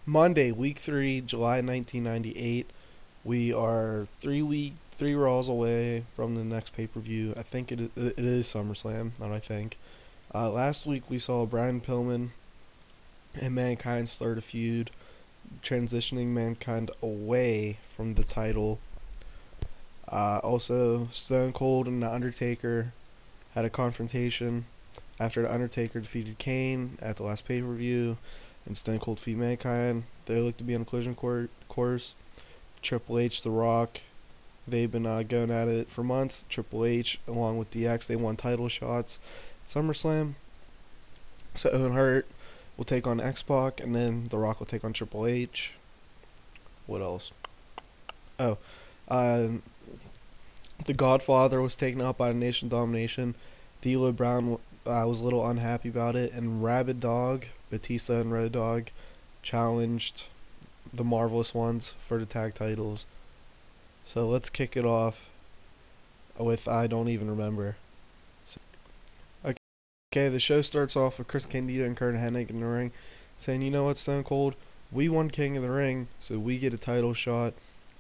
Monday, week 3, July 1998. We are 3 Raws away from the next pay per view. I think it is SummerSlam, not I think. Last week we saw Brian Pillman and Mankind start a feud, transitioning Mankind away from the title. Also, Stone Cold and The Undertaker had a confrontation after The Undertaker defeated Kane at the last pay per view, and Stone Cold defeated Mankind. They look to be on a collision course. Triple H, The Rock, they've been going at it for months. Triple H, along with DX, they won title shots at SummerSlam. So Owen Hart will take on X-Pac, and then The Rock will take on Triple H. What else? Oh, The Godfather was taken out by Nation Domination. D'Lo Brown was a little unhappy about it, and Rabid Dog, Batista and Road Dogg, challenged the Marvelous Ones for the tag titles. So let's kick it off with I don't even remember. Okay, the show starts off with Chris Candido and Kurt Hennig in the ring saying, you know what, Stone Cold, we won King of the Ring, so we get a title shot,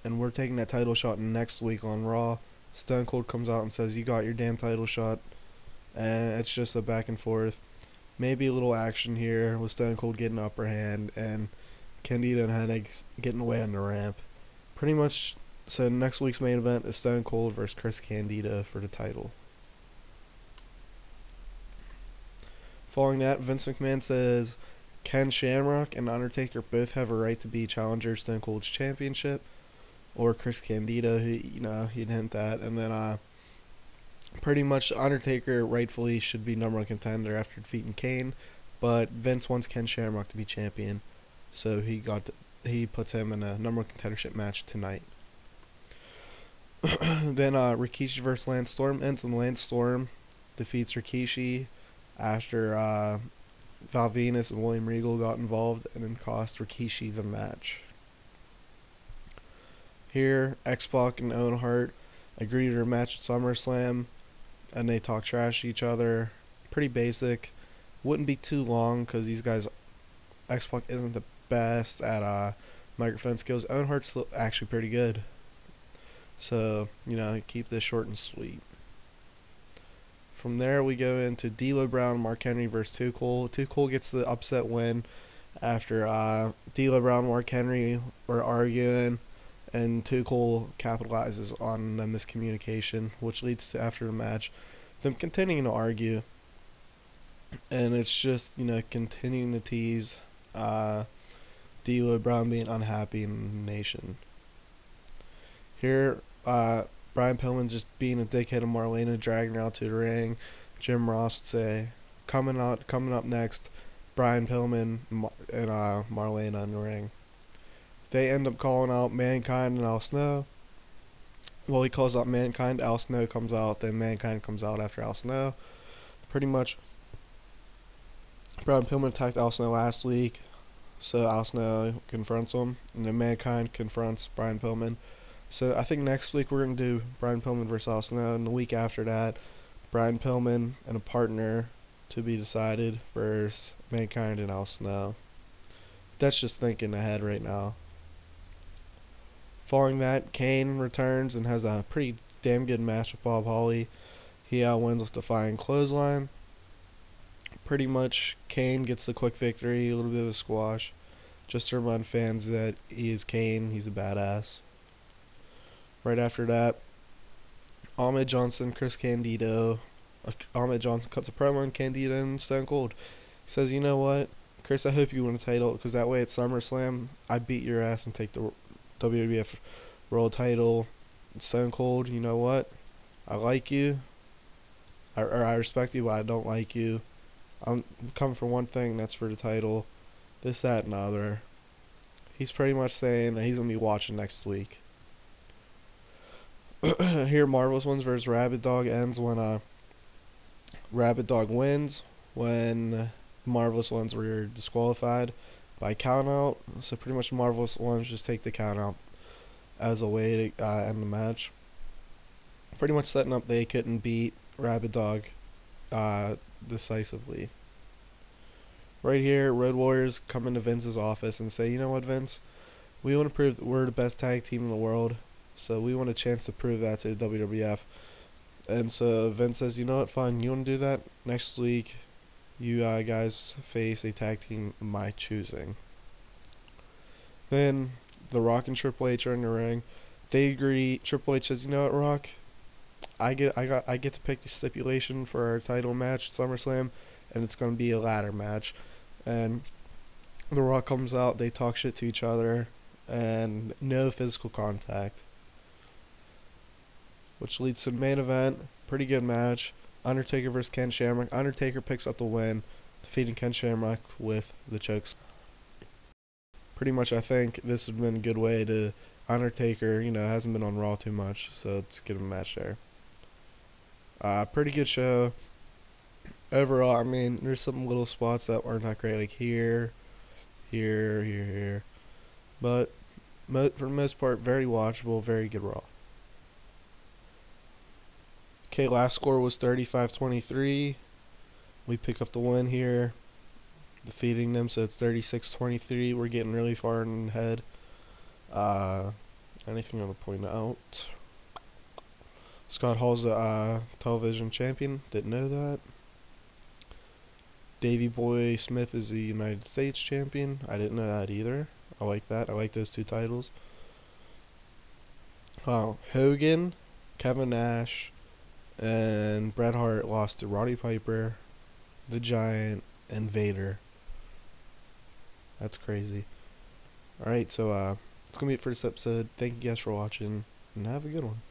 and we're taking that title shot next week on Raw. Stone Cold comes out and says, you got your damn title shot, and it's just a back and forth. Maybe a little action here with Stone Cold getting the upper hand, and Candido and Hennig getting away on the ramp. Pretty much, so next week's main event is Stone Cold versus Chris Candido for the title. Following that, Vince McMahon says Ken Shamrock and Undertaker both have a right to be challengers Stone Cold's championship, or Chris Candido, he'd hint that, and then pretty much Undertaker rightfully should be number one contender after defeating Kane, but Vince wants Ken Shamrock to be champion, so he puts him in a number one contendership match tonight. Then Rikishi versus Lance Storm ends, and Lance Storm defeats Rikishi after Val Venus and William Regal got involved and then cost Rikishi the match. Here, X-Pac and Owen Hart agree to a match at SummerSlam, and they talk trash to each other. Pretty basic. Wouldn't be too long because these guys, X-Pac isn't the best at microphone skills. Owen Hart's still actually pretty good. So, keep this short and sweet. From there, we go into D'Lo Brown and Mark Henry versus Too Cool. Too Cool gets the upset win after D'Lo Brown and Mark Henry were arguing, and Too Cool capitalizes on the miscommunication, which leads to, after the match, them continuing to argue. And it's just, continuing to tease D'Lo Brown being unhappy in the Nation. Here, Brian Pillman's just being a dickhead of Marlena, dragging her out to the ring. Jim Ross would say, coming up next, Brian Pillman and Marlena in the ring. They end up calling out Mankind and Al Snow. Well, he calls out Mankind, Al Snow comes out, then Mankind comes out after Al Snow. Pretty much, Brian Pillman attacked Al Snow last week, so Al Snow confronts him, and then Mankind confronts Brian Pillman. So I think next week we're going to do Brian Pillman versus Al Snow, and the week after that, Brian Pillman and a partner to be decided versus Mankind and Al Snow. That's just thinking ahead right now. Following that, Kane returns and has a pretty damn good match with Bob Holly. He wins with the Defying Clothesline. Pretty much, Kane gets the quick victory, a little bit of a squash. Just to remind fans that he is Kane, he's a badass. Right after that, Ahmed Johnson, Chris Candido. Ahmed Johnson cuts a promo on Candido and Stone Cold. He says, you know what, Chris, I hope you win a title, because that way at SummerSlam, I beat your ass and take the WWF World title. Stone Cold, you know what, I like you, I respect you, but I don't like you. I'm coming for one thing, that's for the title. This, that, and the other. He's pretty much saying that he's going to be watching next week. Here, Marvelous Ones versus Rabid Dog ends when Rabid Dog wins, when the Marvelous Ones were disqualified by countout. So pretty much Marvelous Ones just take the countout as a way to end the match. Pretty much setting up they couldn't beat Rabid Dog decisively. Right here, Road Warriors come into Vince's office and say, you know what, Vince? We want to prove that we're the best tag team in the world, so we want a chance to prove that to the WWF. And so Vince says, you know what, fine, you want to do that? Next week, you guys face a tag team of my choosing. Then The Rock and Triple H are in the ring. They agree. Triple H says, you know what, Rock? I get to pick the stipulation for our title match at SummerSlam, and it's gonna be a ladder match. And The Rock comes out. They talk shit to each other, and no physical contact, which leads to the main event. Pretty good match. Undertaker versus Ken Shamrock. Undertaker picks up the win, defeating Ken Shamrock with the chokes. Pretty much, I think this would have been a good way to Undertaker. Hasn't been on Raw too much, so let's get him a match there. Pretty good show. Overall, I mean, there's some little spots that weren't that great, like here, here. But for the most part, very watchable, very good Raw. Okay, last score was 35-23. We pick up the win here, defeating them, so it's 36-23. We're getting really far ahead. Anything I want to point out? Scott Hall's the television champion. Didn't know that. Davey Boy Smith is the United States champion. I didn't know that either. I like that. I like those two titles. Hogan, Kevin Nash, and Bret Hart lost to Roddy Piper, The Giant, and Vader. That's crazy. Alright, so that's going to be it for this episode. Thank you guys for watching, and have a good one.